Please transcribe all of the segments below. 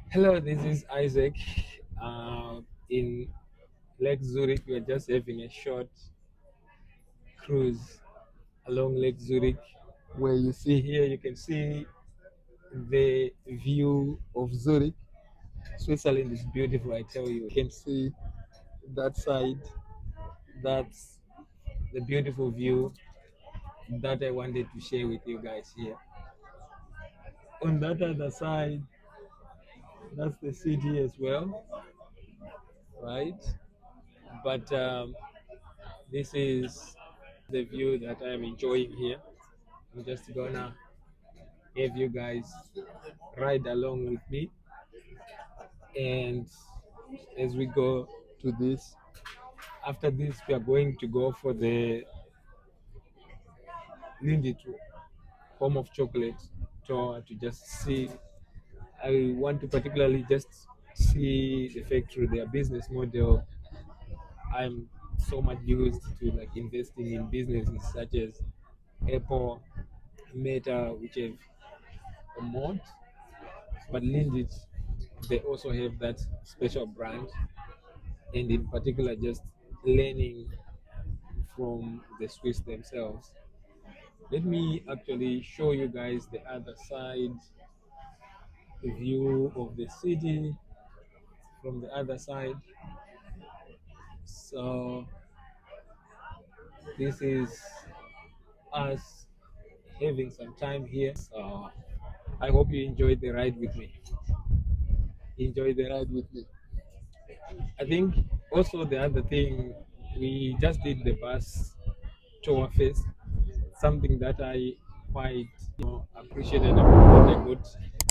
Hello, this is Isaac. In Lake Zurich, we are just having a short cruise along Lake Zurich. Where you see here, you can see the view of Zurich. Switzerland is beautiful, I tell you. You can see that side. That's the beautiful view that I wanted to share with you guys here. On that other side, that's the city as well, right? But this is the view that I'm enjoying here. I'm just gonna have you guys ride along with me, and as we go to this, after this, we are going to go for the Lindy tour, home of chocolate tour to just see. I want to particularly just see the factory, their business model. I'm so much used to like investing in businesses such as Apple, Meta, which have a mod, but Lindit, they also have that special brand, and in particular, just learning from the Swiss themselves. Let me actually show you guys the other side, the view of the city from the other side. So this is us having some time here. So I hope you enjoyed the ride with me. Enjoy the ride with me. I think also the other thing, we just did the bus tour first, something that I quite appreciated about what I got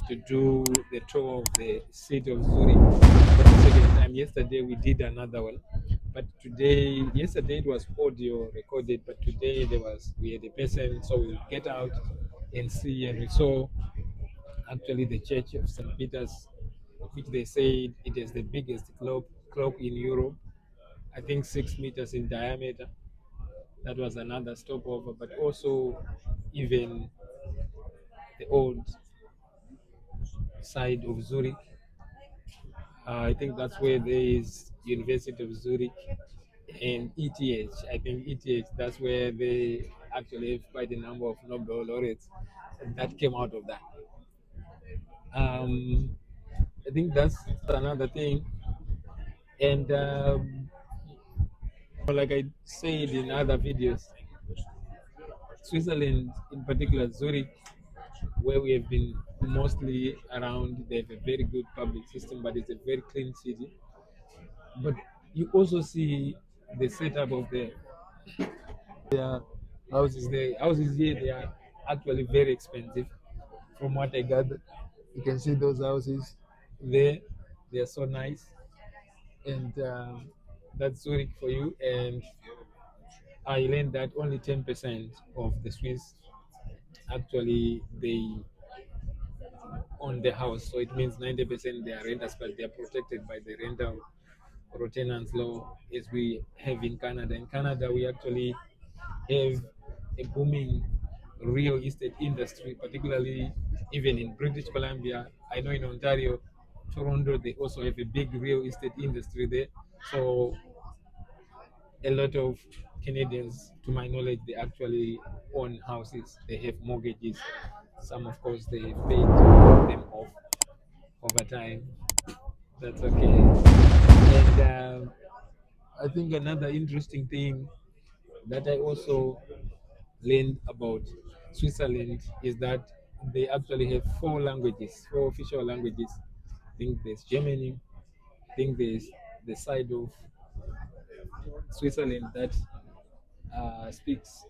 to do the tour of the city of Zurich for the second time. Yesterday we did another one, but yesterday it was audio recorded, but today we had a person, so we get out and see, and we saw actually the Church of St. Peter's, which they said it is the biggest clock in Europe. I think 6 meters in diameter. That was another stopover, but also even the old side of Zurich. I think that's where there is University of Zurich and ETH. I think ETH, that's where they actually have quite a number of Nobel laureates that came out of that. Um, I think that's another thing. And like I said in other videos, Switzerland, in particular Zurich, where we have been mostly around, they have a very good public system, but it's a very clean city. But you also see the setup of their houses. The houses here, they are actually very expensive. From what I gathered, you can see those houses there. They are so nice, and that's Zurich for you. And I learned that only 10% of the Swiss actually they own the house, so it means 90% they are renters, but they are protected by the rental or tenants law as we have in Canada. In Canada, we actually have a booming real estate industry, particularly even in British Columbia. I know in Ontario, Toronto, they also have a big real estate industry there. So a lot of Canadians, to my knowledge, they actually own houses. They have mortgages. Some, of course, they have paid them off over time. That's okay. And I think another interesting thing that I also learned about Switzerland is that they actually have four official languages. I think there's Germany. I think there's the side of Switzerland that speaks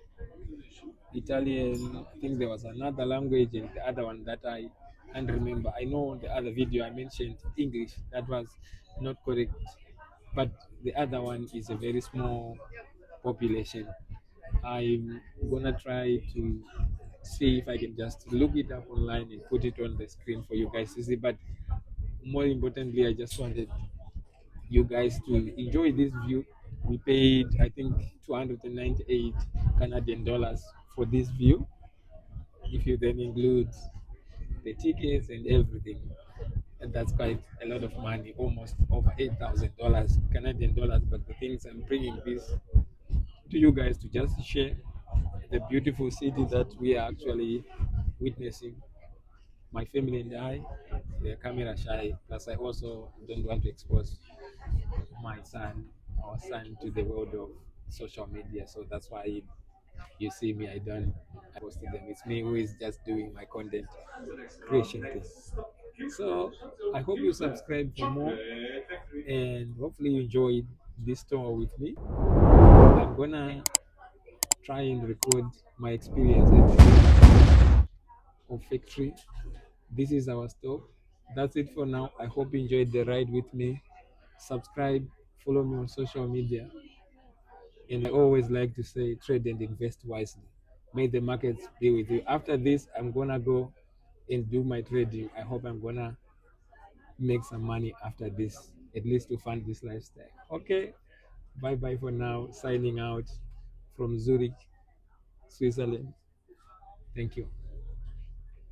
Italian. I think there was another language, and the other one that I can't remember. I know on the other video I mentioned English. That was not correct, but the other one is a very small population. I'm gonna try to see if I can just look it up online and put it on the screen for you guys to see. But more importantly, I just wanted you guys to enjoy this view. We paid, I think, 298 Canadian dollars for this view. If you then include the tickets and everything, and That's quite a lot of money, almost over $8,000 Canadian dollars. But the things I'm bringing this to you guys to just share the beautiful city that we are actually witnessing. My family and I, they're camera shy. Plus, I also don't want to expose my son, our son, to the world of social media. So that's why you see me, I don't post them. It's me who is just doing my content creation thing. So I hope you subscribe for more, and hopefully you enjoyed this tour with me. I'm gonna try and record my experience at the of factory. This is our stop. That's it for now. I hope you enjoyed the ride with me. Subscribe, follow me on social media, and I always like to say trade and invest wisely. May the markets be with you. After this, I'm gonna go and do my trading. I hope I'm gonna make some money after this, at least to fund this lifestyle. Okay, bye bye for now. Signing out from Zurich, Switzerland. Thank you.